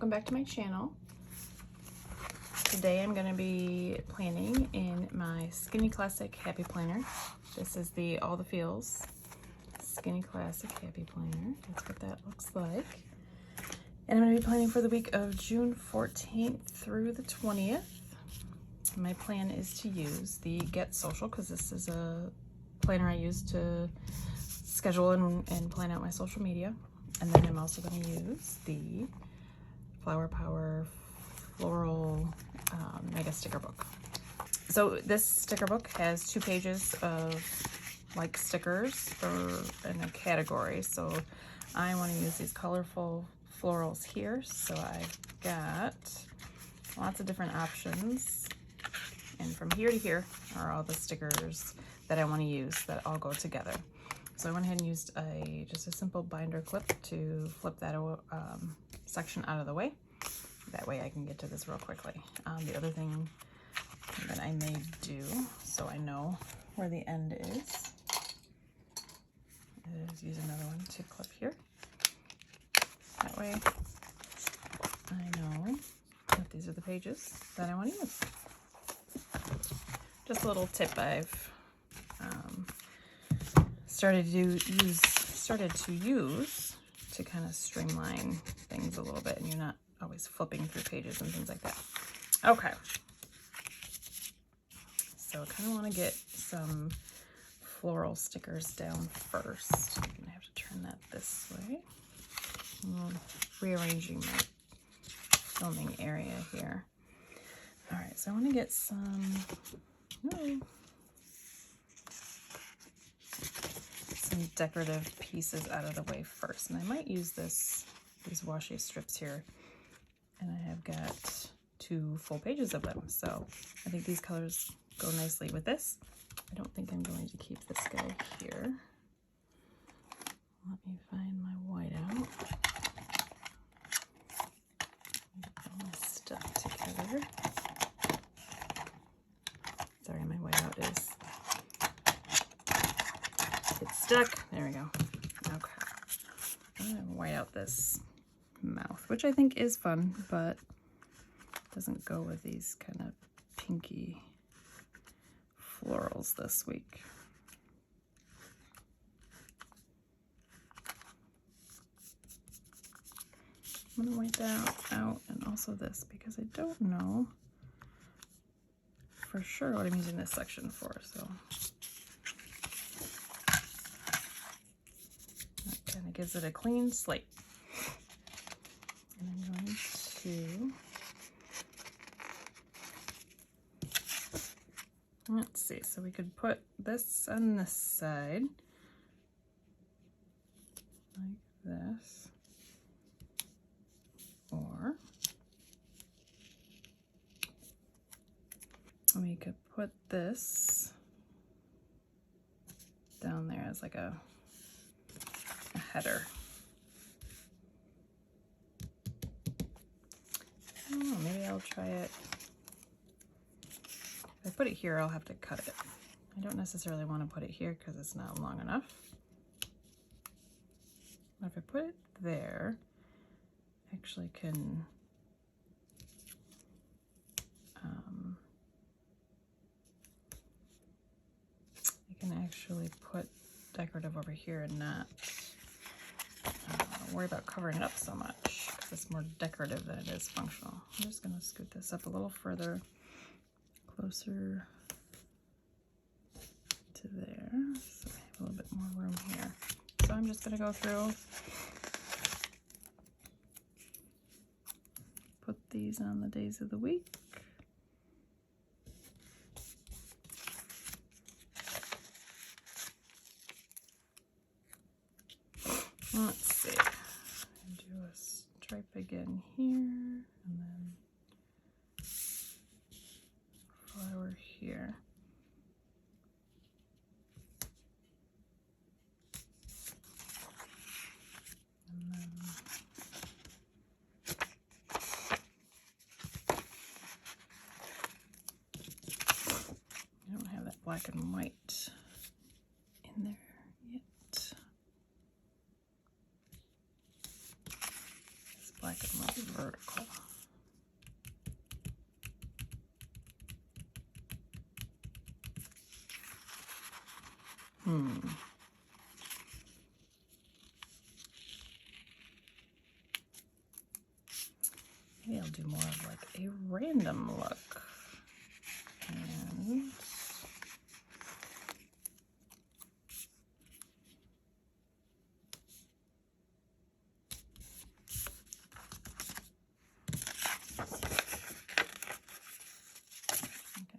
welcome back to my channel. Today I'm going to be planning in my Skinny Classic Happy Planner. This is the All the Feels Skinny Classic Happy Planner. That's what that looks like. And I'm going to be planning for the week of June 14th through the 20th. My plan is to use the Get Social, because this is a planner I use to schedule and plan out my social media. And then I'm also going to use the Flower Power Floral Mega Sticker Book. So this sticker book has 2 pages of like stickers in a category. So I want to use these colorful florals here. So I've got lots of different options. And from here to here are all the stickers that I want to use that all go together. So I went ahead and used just a simple binder clip to flip that section out of the way. That way I can get to this real quickly. The other thing that I may do, so I know where the end is use another one to clip here. That way I know that these are the pages that I want to use. Just a little tip I've started to use to kind of streamline things a little bit, and you're not always flipping through pages and things like that. Okay, so I kind of want to get some floral stickers down first. I'm gonna have to turn that this way. I'm rearranging my filming area here. All right, so I want to get some decorative pieces out of the way first, and I might use these washi strips here, and I have got 2 full pages of them, so I think these colors go nicely with this. I don't think I'm going to keep this guy here. Let me find my whiteout. Get all my stuff together. Sorry, my whiteout is stuck. There we go. Okay. I'm gonna white out this mouth, which I think is fun, but doesn't go with these kind of pinky florals this week. I'm gonna white that out and also this, because I don't know for sure what I'm using this section for, so that kind of gives it a clean slate. And I'm going to, let's see, so we could put this on this side like this, or we could put this down there as like a header. I don't know, maybe I'll try it. If I put it here, I'll have to cut it. I don't necessarily want to put it here because it's not long enough. But if I put it there, I actually can put decorative over here and not worry about covering it up so much, because it's more decorative than it is functional. I'm just going to scoot this up a little further, closer to there, so I have a little bit more room here. So I'm just going to go through, put these on the days of the week. Let's see, do a stripe again here, and then flower here. And then I don't have that black and white in there yet. black and white vertical. Maybe I'll do more of like a random look. And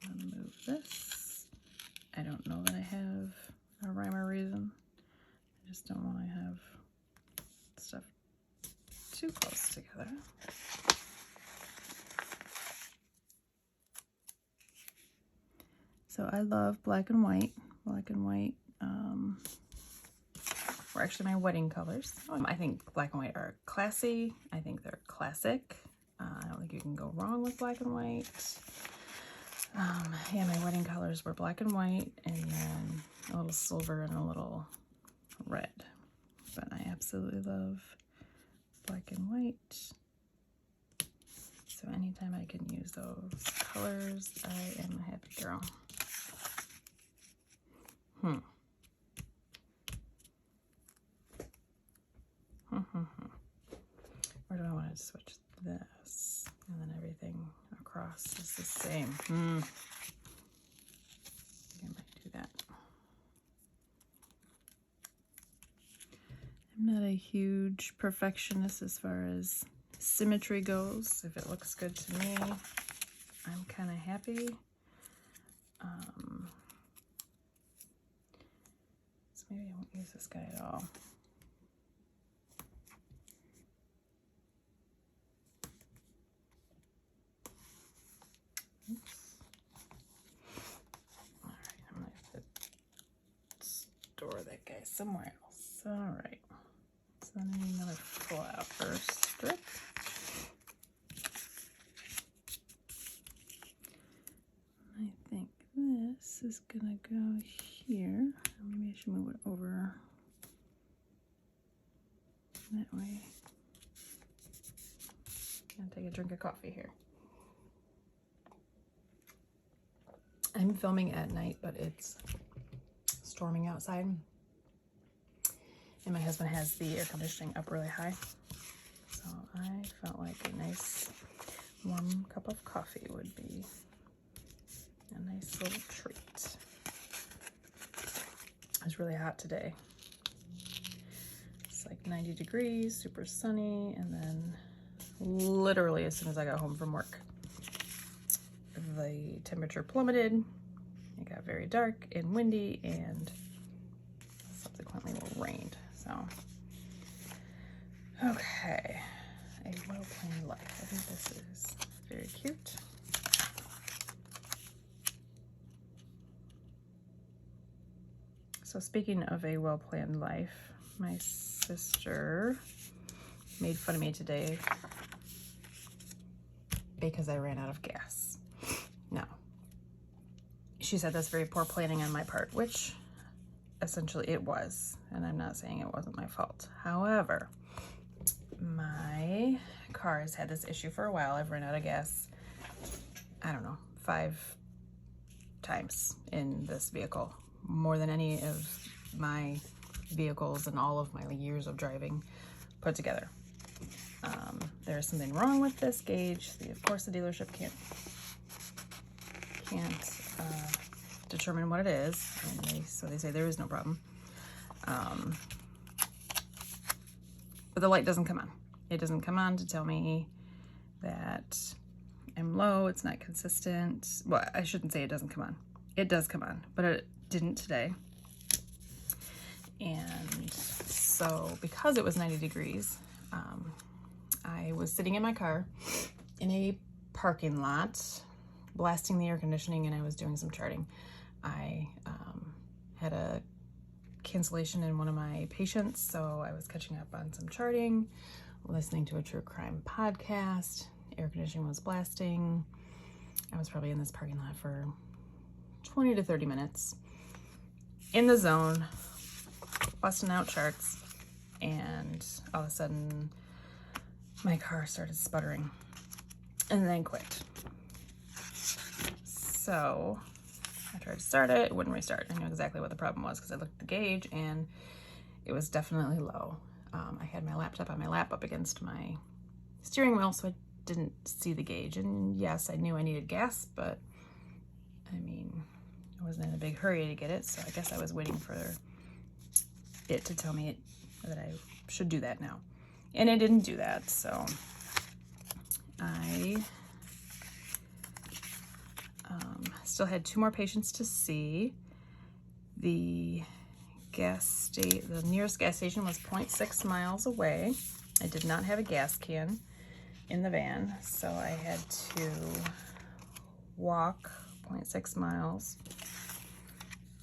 I'm gonna move this. I don't know that I have a rhyme or reason. I just don't want to have stuff too close together. So I love black and white. Black and white were actually my wedding colors. I think black and white are classy. I think they're classic. I don't think you can go wrong with black and white. Yeah, my wedding colors were black and white, and then a little silver and a little red. But I absolutely love black and white. So anytime I can use those colors, I am a happy girl. Or do I want to switch this and then everything across is the same? I think I might do that. I'm not a huge perfectionist as far as symmetry goes. If it looks good to me, I'm kind of happy. So maybe I won't use this guy at all. Oops. All right, I'm gonna have to store that guy somewhere else. All right. So then I need another flower strip. I think this is gonna go here. Maybe I should move it over that way. Gonna take a drink of coffee here. I'm filming at night, but it's storming outside. And my husband has the air conditioning up really high. So I felt like a nice warm cup of coffee would be a nice little treat. It's really hot today. It's like 90 degrees, super sunny, and then literally as soon as I got home from work, the temperature plummeted. It got very dark and windy, and subsequently rained. So, okay, a well-planned life. I think this is very cute. So speaking of a well-planned life, my sister made fun of me today because I ran out of gas. No. She said that's very poor planning on my part, which essentially it was, and I'm not saying it wasn't my fault. However, my car has had this issue for a while. I've run out of gas, I don't know, 5 times in this vehicle, more than any of my vehicles in all of my years of driving put together. There's something wrong with this gauge. Of course, the dealership can't determine what it is, and so they say there is no problem. But the light doesn't come on. It doesn't come on to tell me that I'm low. It's not consistent. Well, I shouldn't say it doesn't come on. It does come on, but it didn't today. And so because it was 90 degrees, I was sitting in my car in a parking lot, blasting the air conditioning, and I was doing some charting. I had a cancellation in one of my patients, so I was catching up on some charting, listening to a true crime podcast. Air conditioning was blasting. I was probably in this parking lot for 20 to 30 minutes in the zone, busting out charts, and all of a sudden my car started sputtering and then quit. So I tried to start it, it wouldn't restart. I knew exactly what the problem was because I looked at the gauge and it was definitely low. I had my laptop on my lap up against my steering wheel, so I didn't see the gauge. And yes, I knew I needed gas, but I mean, I wasn't in a big hurry to get it, so I guess I was waiting for it to tell me that I should do that now. And it didn't do that, so I still had 2 more patients to see. The nearest gas station was 0.6 miles away. I did not have a gas can in the van, so I had to walk 0.6 miles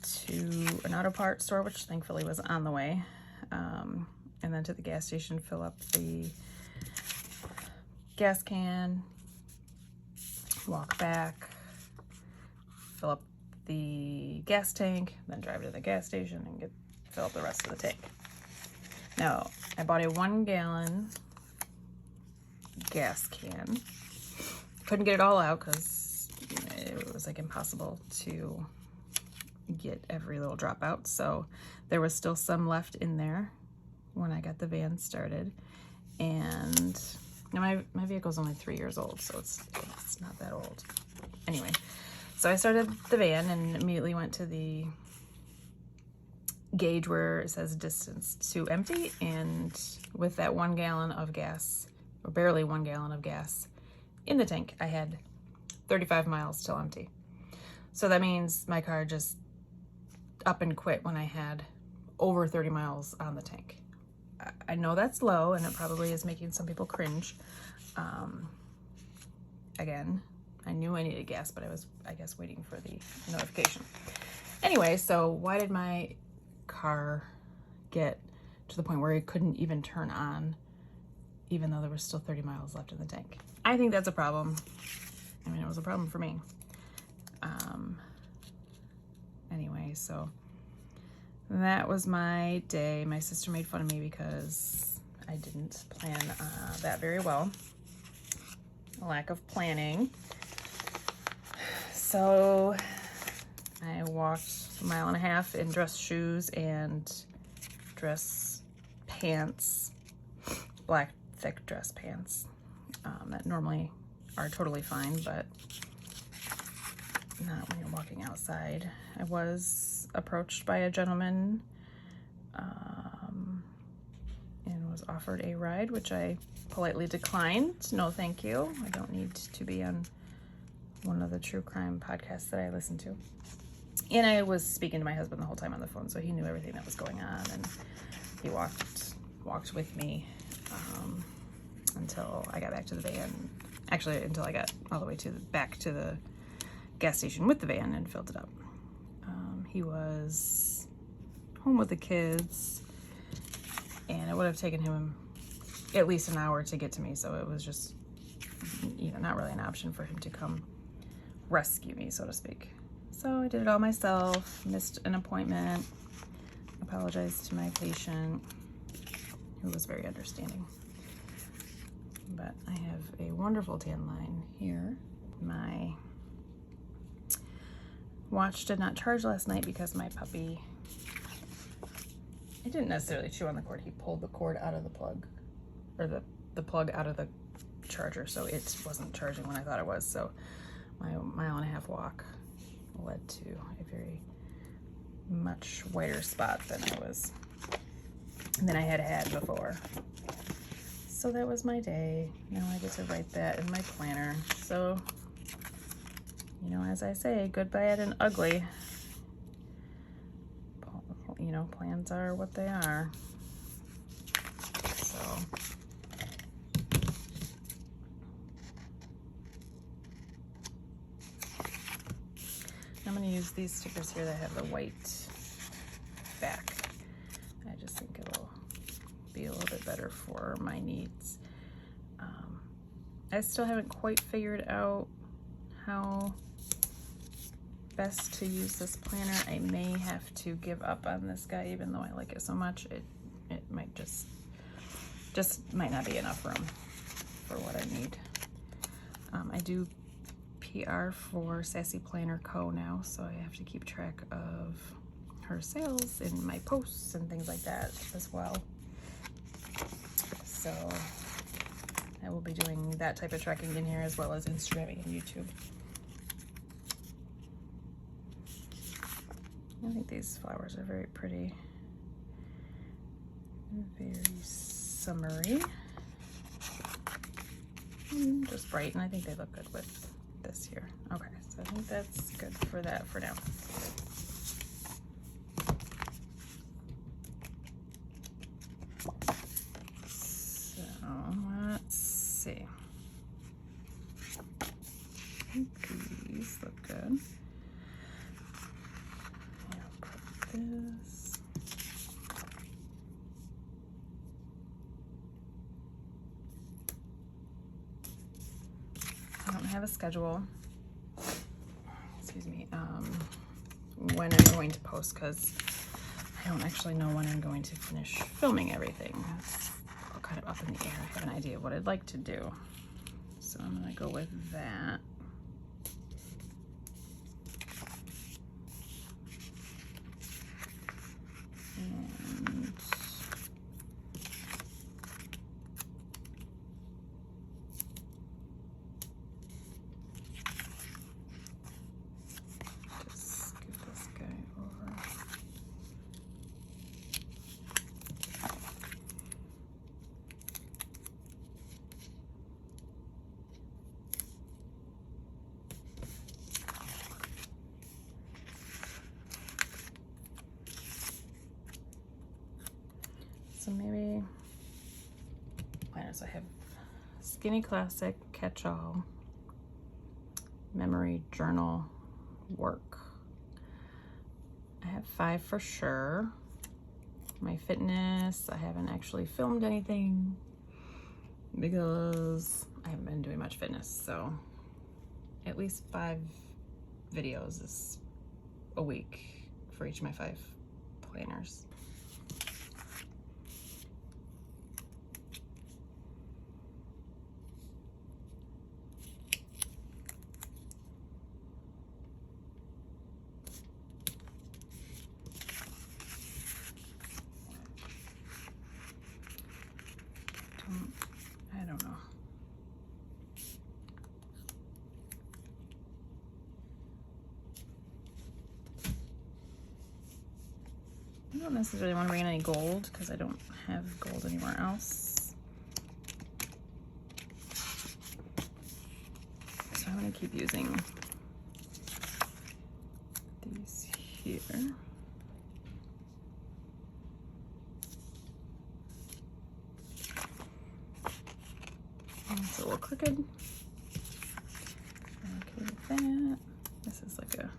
to an auto parts store, which thankfully was on the way, and then to the gas station, fill up the gas can, walk back, fill up the gas tank, then drive to the gas station and fill up the rest of the tank. Now, I bought a 1 gallon gas can. Couldn't get it all out because it was like impossible to get every little drop out. So there was still some left in there when I got the van started. And my vehicle's only 3 years old, so it's not that old. Anyway, so I started the van and immediately went to the gauge where it says distance to empty, and with that 1 gallon of gas, or barely 1 gallon of gas in the tank, I had 35 miles till empty. So that means my car just up and quit when I had over 30 miles on the tank. I know that's low and it probably is making some people cringe. Again, I knew I needed gas, but I was, I guess, waiting for the notification. Anyway, so why did my car get to the point where it couldn't even turn on, even though there was still 30 miles left in the tank? I think that's a problem. I mean, it was a problem for me. Anyway, so that was my day. My sister made fun of me because I didn't plan that very well. A lack of planning. So I walked 1.5 miles in dress shoes and dress pants, black thick dress pants that normally are totally fine, but not when you're walking outside. I was approached by a gentleman and was offered a ride, which I politely declined. No, thank you. I don't need to be on one of the true crime podcasts that I listen to. And I was speaking to my husband the whole time on the phone, so he knew everything that was going on, and he walked with me until I got back to the van. Actually, until I got all the way back to the gas station with the van and filled it up. He was home with the kids, and it would have taken him at least an hour to get to me, so it was just, not really an option for him to come rescue me, so to speak. So I did it all myself, missed an appointment, apologized to my patient, who was very understanding. But I have a wonderful tan line here. My watch did not charge last night because my puppy, he didn't necessarily chew on the cord, he pulled the cord out of the plug, or the plug out of the charger, so it wasn't charging when I thought it was. So my 1.5 mile walk led to a very much whiter spot than I had before. So that was my day. Now I get to write that in my planner. So, as I say, good, bad, and ugly. Plans are what they are. So I'm going to use these stickers here that have the white back. I just think it'll be a little bit better for my needs. I still haven't quite figured out how best to use this planner. I may have to give up on this guy, even though I like it so much. It might just might not be enough room. for what I need. I do PR for Sassy Planner Co. now, so I have to keep track of her sales and my posts and things like that as well. So I will be doing that type of tracking in here, as well as Instagram and YouTube. I think these flowers are very pretty, very summery, just bright, and I think they look good with this here. Okay, so I think that's good for that for now. So let's see. I think these look good. This. I don't have a schedule, excuse me, when I'm going to post, because I don't actually know when I'm going to finish filming everything. That's all kind of up in the air. I have an idea of what I'd like to do, so I'm gonna go with that. And just scoot this guy over. So maybe planners, I have Skinny Classic, Catch-All, Memory, Journal, Work. I have 5 for sure. My fitness, I haven't actually filmed anything because I haven't been doing much fitness, so at least 5 videos is a week for each of my 5 planners. I don't know. I don't necessarily want to bring in any gold because I don't have gold anywhere else. So I'm going to keep using these here. It's a little crooked. Okay with that. This is like a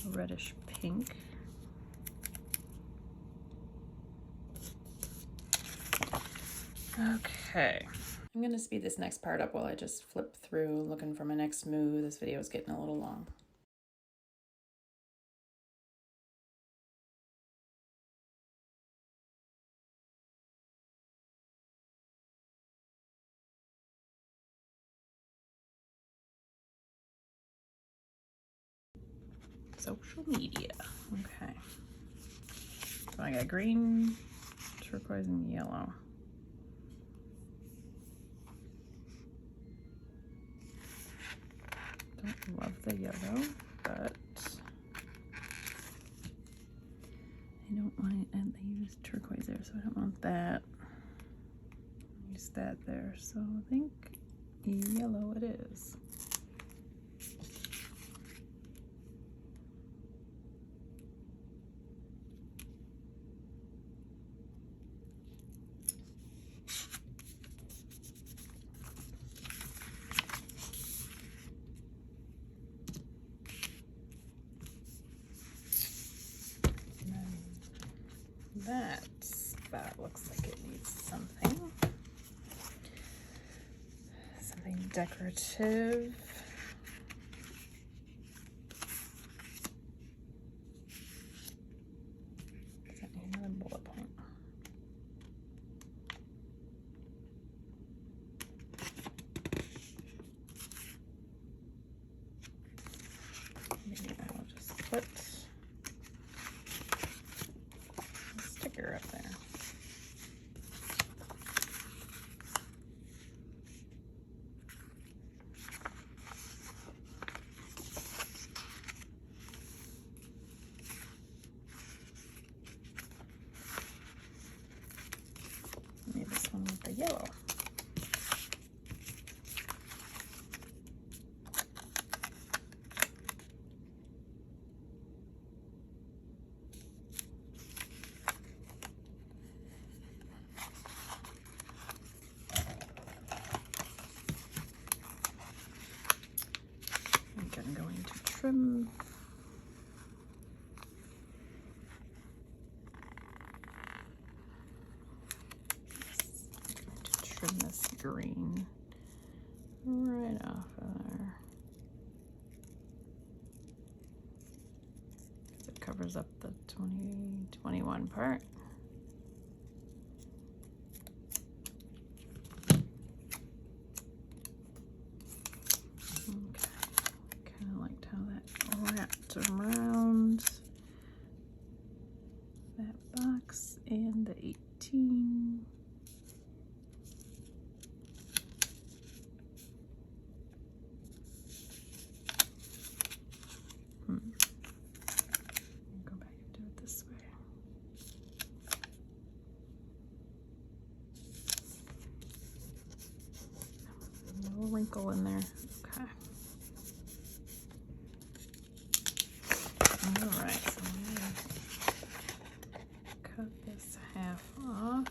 reddish pink. Okay. I'm gonna speed this next part up while I just flip through looking for my next move. This video is getting a little long. Social media. Okay. So I got green, turquoise, and yellow. Don't love the yellow, but I don't want it, and they use turquoise there, so I don't want that. Use that there, so I think yellow it is. That spot looks like it needs something decorative. Does that need another bullet point? put a sticker up there. Maybe this one with the yellow. I'm going to trim. Trim this green right off of there. It covers up the 2021 part. Okay, kind of liked how that wrapped around that box and the 18. Go back and do it this way. A little wrinkle in there. Okay. All right, so I'm gonna cut this half off.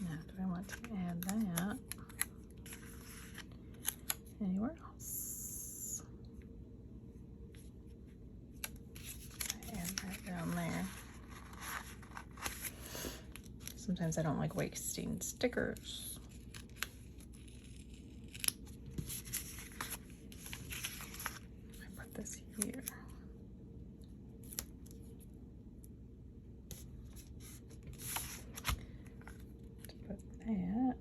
Now, do I want to add that anywhere else? I add that down there. Sometimes I don't like wasting stickers. I put this here. Put that there.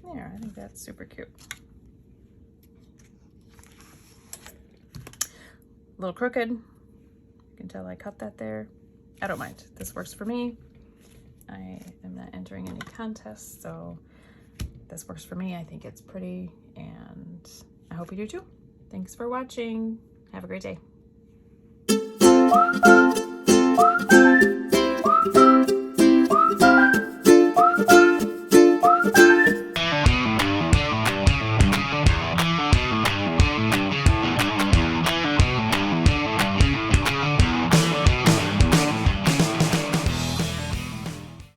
There, I think that's super cute. A little crooked. You can tell I cut that there. I don't mind. This works for me. I am not entering any contests, so this works for me. I think it's pretty, and I hope you do too. Thanks for watching. Have a great day.